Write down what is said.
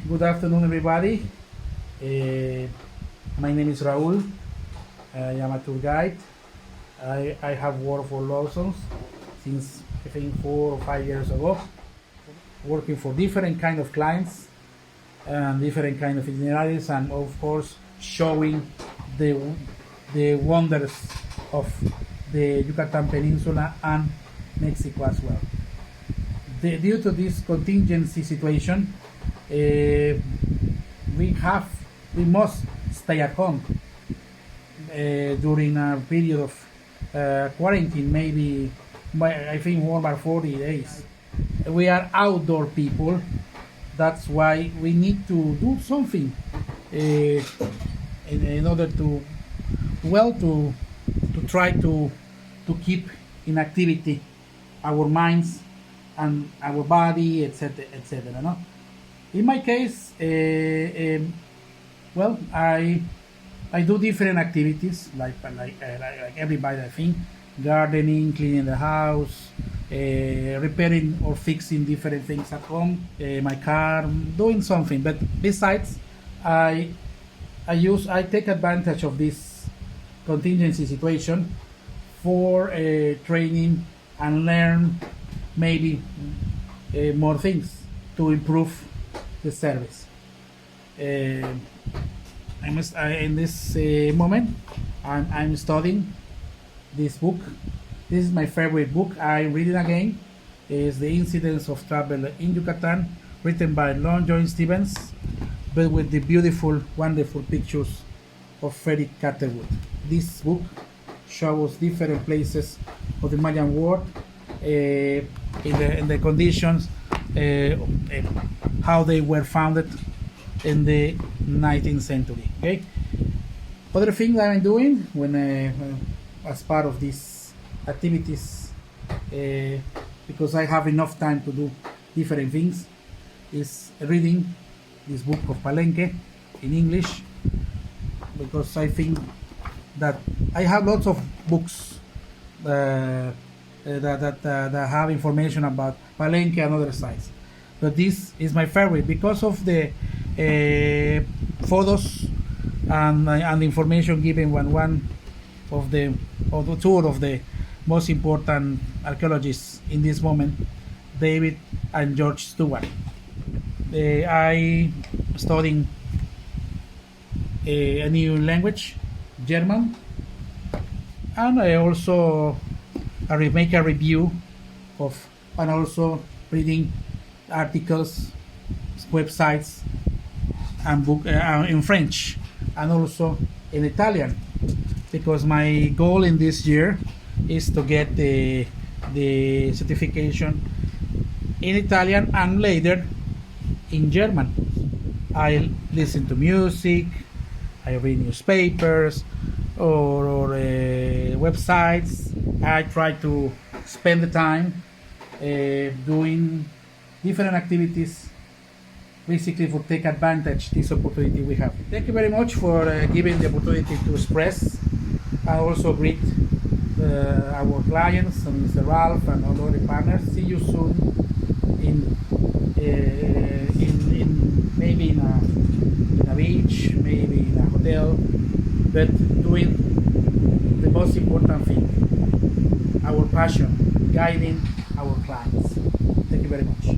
Good afternoon, everybody. My name is Raul. I am a tour guide. I have worked for Lawson since I think 4 or 5 years ago, working for different kind of clients and different kind of itineraries, and of course showing the the wonders of the Yucatan Peninsula and Mexico as well. Due to this contingency situation, we have we must stay at home during a period of quarantine, maybe I think more than 40 days. We are outdoor people. That's why we need to do something in order to to try to keep in activity our minds and our body, etc., etc. No? In my case, well, I do different activities like everybody. I think gardening, cleaning the house, repairing or fixing different things at home, my car, doing something. But besides, I I take advantage of this contingency situation for training and learn maybe more things to improve the service. Uh, in this moment, I'm studying this book. This is my favorite book. I'm reading again. Is The Incidents of Travel in Yucatan, written by Long John Stevens, but with the beautiful, wonderful pictures of Frederick Catherwood. This book shows different places of the Mayan world, in the conditions, how they were founded in the 19th century. Okay. Other thing that I'm doing when as part of these activities, because I have enough time to do different things, is reading this book of Palenque in English, because I think that I have lots of books that have information about Palenque and other sites, but this is my favorite because of the photos and information given when one of the two of the most important archaeologists in this moment, David and George Stewart. I studying a new language, German, and I also make a review of, and also reading articles, websites, and book in French, and also in Italian, because my goal in this year is to get the certification in Italian and later in German. I listen to music, I read newspapers or websites. I try to spend the time doing different activities, basically for take advantage this opportunity we have. Thank you very much for giving the opportunity to express. I also greet our clients and Mr. Ralph and all other partners. See you soon in maybe in a beach, maybe in a hotel, but doing the most important thing, our passion, guiding our clients. Thank you very much.